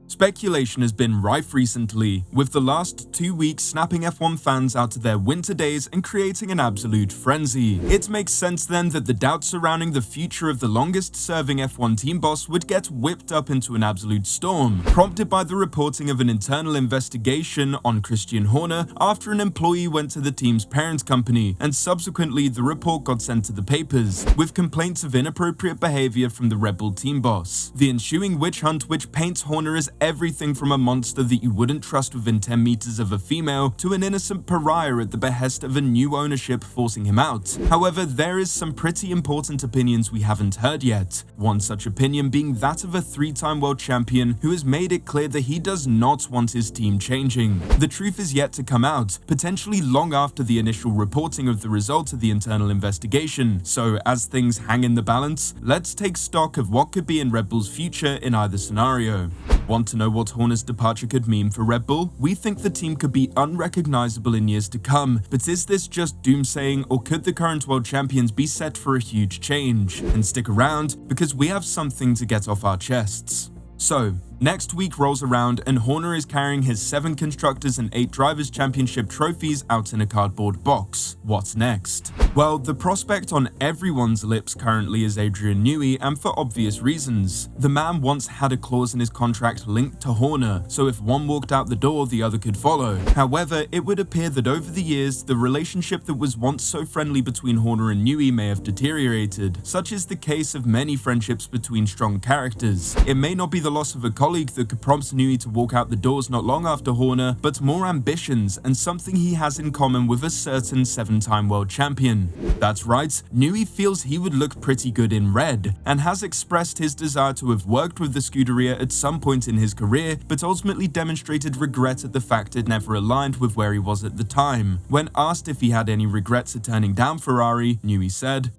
Speculation has been rife recently, with the last 2 weeks snapping F1 fans out of their winter days and creating an absolute frenzy. It makes sense then that the doubts surrounding the future of the longest-serving F1 team boss would get whipped up into an absolute storm, prompted by the reporting of an internal investigation on Christian Horner after an employee went to the team's parent company, and subsequently the report got sent to the papers, with complaints of inappropriate behaviour from the Red Bull team boss. The ensuing witch hunt, which paints Horner as everything from a monster that you wouldn't trust within 10 meters of a female to an innocent pariah at the behest of a new ownership forcing him out. However, there is some pretty important opinions we haven't heard yet. One such opinion being that of a 3-time world champion who has made it clear that he does not want his team changing. The truth is yet to come out, potentially long after the initial reporting of the result of the internal investigation. So as things hang in the balance, let's take stock of what could be in Red Bull's future in either scenario. Want to know what Horner's departure could mean for Red Bull? We think the team could be unrecognizable in years to come, but is this just doomsaying, or could the current world champions be set for a huge change? And stick around, because we have something to get off our chests. So, next week rolls around and Horner is carrying his 7 Constructors and 8 Drivers' Championship trophies out in a cardboard box. What's next? Well, the prospect on everyone's lips currently is Adrien Newey, and for obvious reasons. The man once had a clause in his contract linked to Horner, so if one walked out the door, the other could follow. However, it would appear that over the years, the relationship that was once so friendly between Horner and Newey may have deteriorated. Such is the case of many friendships between strong characters. It may not be the loss of a colleague that could prompt Newey to walk out the doors not long after Horner, but more ambitions and something he has in common with a certain 7-time world champion. That's right, Newey feels he would look pretty good in red, and has expressed his desire to have worked with the Scuderia at some point in his career, but ultimately demonstrated regret at the fact it never aligned with where he was at the time. When asked if he had any regrets at turning down Ferrari, Newey said,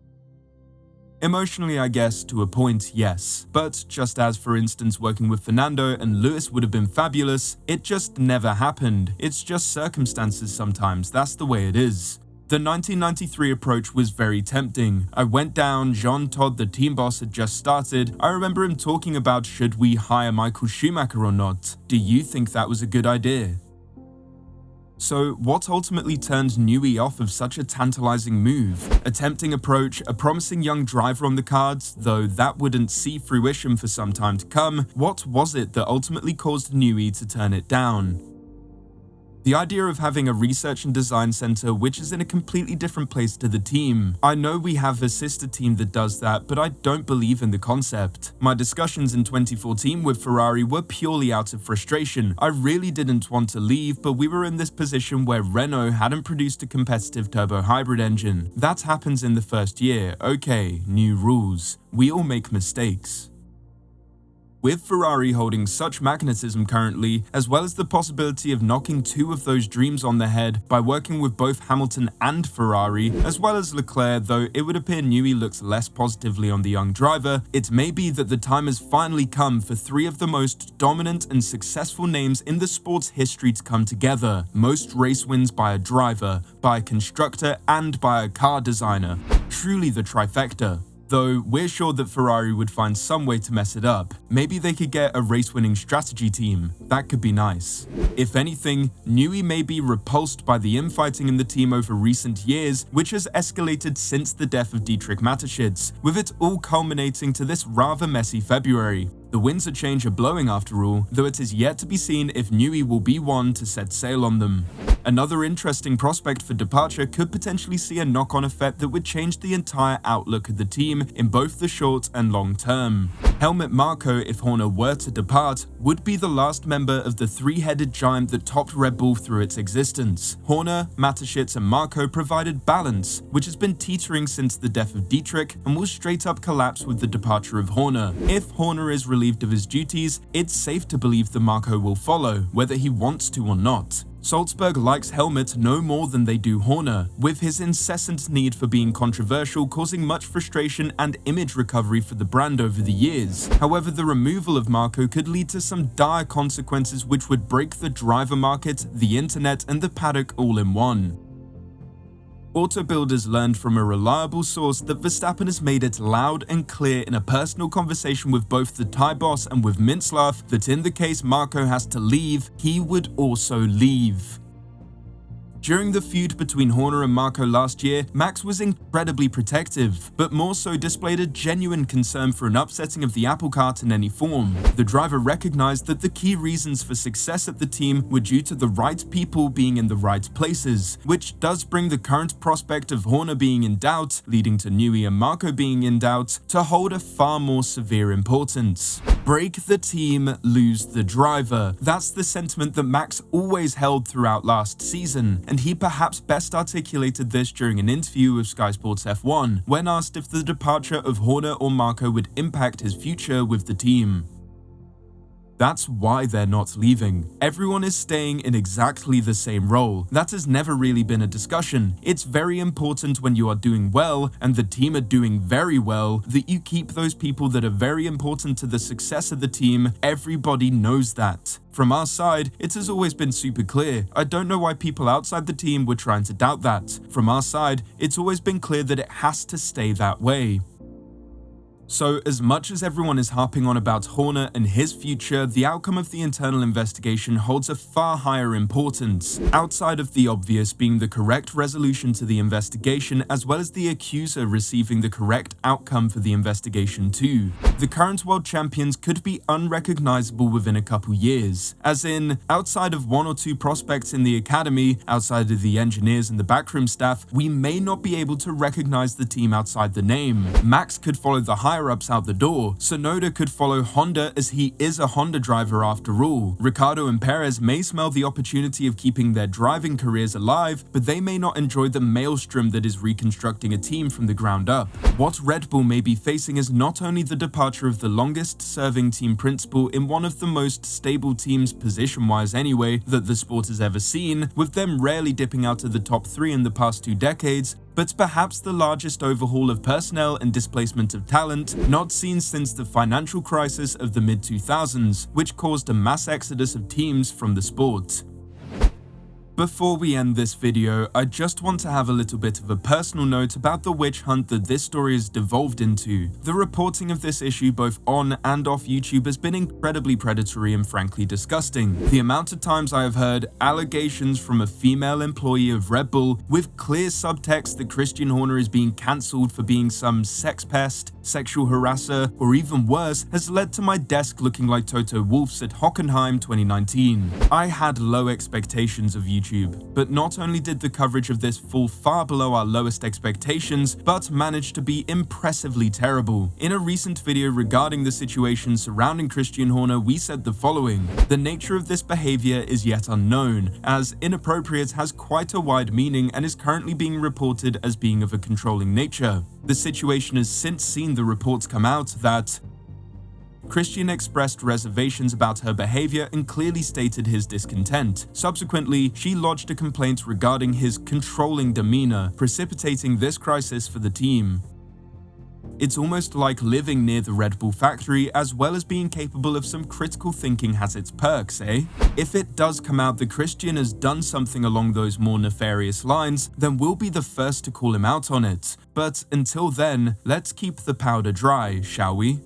"Emotionally, I guess, to a point, yes. But just as, for instance, working with Fernando and Lewis would have been fabulous, it just never happened. It's just circumstances sometimes, that's the way it is." The 1993 approach was very tempting. I went down, Jean Todt, the team boss, had just started. I remember him talking about should we hire Michael Schumacher or not. Do you think that was a good idea? So what ultimately turned Newey off of such a tantalizing move? A tempting approach, a promising young driver on the cards, though that wouldn't see fruition for some time to come. What was it that ultimately caused Newey to turn it down? The idea of having a research and design center which is in a completely different place to the team. I know we have a sister team that does that, but I don't believe in the concept. My discussions in 2014 with Ferrari were purely out of frustration. I really didn't want to leave, but we were in this position where Renault hadn't produced a competitive turbo hybrid engine. That happens in the first year. Okay, new rules. We all make mistakes. With Ferrari holding such magnetism currently, as well as the possibility of knocking 2 of those dreams on the head by working with both Hamilton and Ferrari, as well as Leclerc, though it would appear Newey looks less positively on the young driver, it may be that the time has finally come for 3 of the most dominant and successful names in the sport's history to come together. Most race wins by a driver, by a constructor, and by a car designer. Truly the trifecta. Though we're sure that Ferrari would find some way to mess it up. Maybe they could get a race-winning strategy team. That could be nice. If anything, Newey may be repulsed by the infighting in the team over recent years, which has escalated since the death of Dietrich Mateschitz, with it all culminating to this rather messy February. The winds of change are blowing after all, though it is yet to be seen if Newey will be one to set sail on them. Another interesting prospect for departure could potentially see a knock-on effect that would change the entire outlook of the team in both the short and long term. Helmut Marko, if Horner were to depart, would be the last member of the 3-headed giant that topped Red Bull through its existence. Horner, Mateschitz and Marko provided balance, which has been teetering since the death of Dietrich and will straight up collapse with the departure of Horner. If Horner is relieved of his duties, it's safe to believe that Marko will follow, whether he wants to or not. Salzburg likes Helmut no more than they do Horner, with his incessant need for being controversial causing much frustration and image recovery for the brand over the years. However, the removal of Marko could lead to some dire consequences which would break the driver market, the internet and the paddock all in one. Auto builders learned from a reliable source that Verstappen has made it loud and clear in a personal conversation with both the Thai boss and with Mintzlaff that in the case Marco has to leave, he would also leave. During the feud between Horner and Marco last year, Max was incredibly protective, but more so displayed a genuine concern for an upsetting of the apple cart in any form. The driver recognized that the key reasons for success at the team were due to the right people being in the right places, which does bring the current prospect of Horner being in doubt, leading to Newey and Marco being in doubt, to hold a far more severe importance. Break the team, lose the driver. That's the sentiment that Max always held throughout last season, and he perhaps best articulated this during an interview with Sky Sports F1 when asked if the departure of Horner or Marco would impact his future with the team. That's why they're not leaving. Everyone is staying in exactly the same role. That has never really been a discussion. It's very important when you are doing well and the team are doing very well that you keep those people that are very important to the success of the team. Everybody knows that. From our side, it has always been super clear. I don't know why people outside the team were trying to doubt that. From our side, it's always been clear that it has to stay that way. So, as much as everyone is harping on about Horner and his future, the outcome of the internal investigation holds a far higher importance, outside of the obvious being the correct resolution to the investigation as well as the accuser receiving the correct outcome for the investigation too. The current world champions could be unrecognizable within a couple years, as in, outside of one or two prospects in the academy, outside of the engineers and the backroom staff, we may not be able to recognize the team outside the name. Max could follow the higher-ups out the door. Sonoda could follow Honda as he is a Honda driver after all. Ricciardo and Perez may smell the opportunity of keeping their driving careers alive, but they may not enjoy the maelstrom that is reconstructing a team from the ground up. What Red Bull may be facing is not only the departure of the longest-serving team principal in one of the most stable teams position-wise anyway that the sport has ever seen, with them rarely dipping out of the top 3 in the past 2 decades, but perhaps the largest overhaul of personnel and displacement of talent not seen since the financial crisis of the mid-2000s, which caused a mass exodus of teams from the sport. Before we end this video, I just want to have a little bit of a personal note about the witch hunt that this story has devolved into. The reporting of this issue both on and off YouTube has been incredibly predatory and frankly disgusting. The amount of times I have heard allegations from a female employee of Red Bull with clear subtext that Christian Horner is being cancelled for being some sex pest, sexual harasser, or even worse, has led to my desk looking like Toto Wolff's at Hockenheim 2019. I had low expectations of YouTube, but not only did the coverage of this fall far below our lowest expectations, but managed to be impressively terrible. In a recent video regarding the situation surrounding Christian Horner, we said the following: the nature of this behaviour is yet unknown, as inappropriate has quite a wide meaning and is currently being reported as being of a controlling nature. The situation has since seen the reports come out that Christian expressed reservations about her behavior and clearly stated his discontent. Subsequently, she lodged a complaint regarding his controlling demeanor, precipitating this crisis for the team. It's almost like living near the Red Bull factory as well as being capable of some critical thinking has its perks, eh? If it does come out that Christian has done something along those more nefarious lines, then we'll be the first to call him out on it. But until then, let's keep the powder dry, shall we?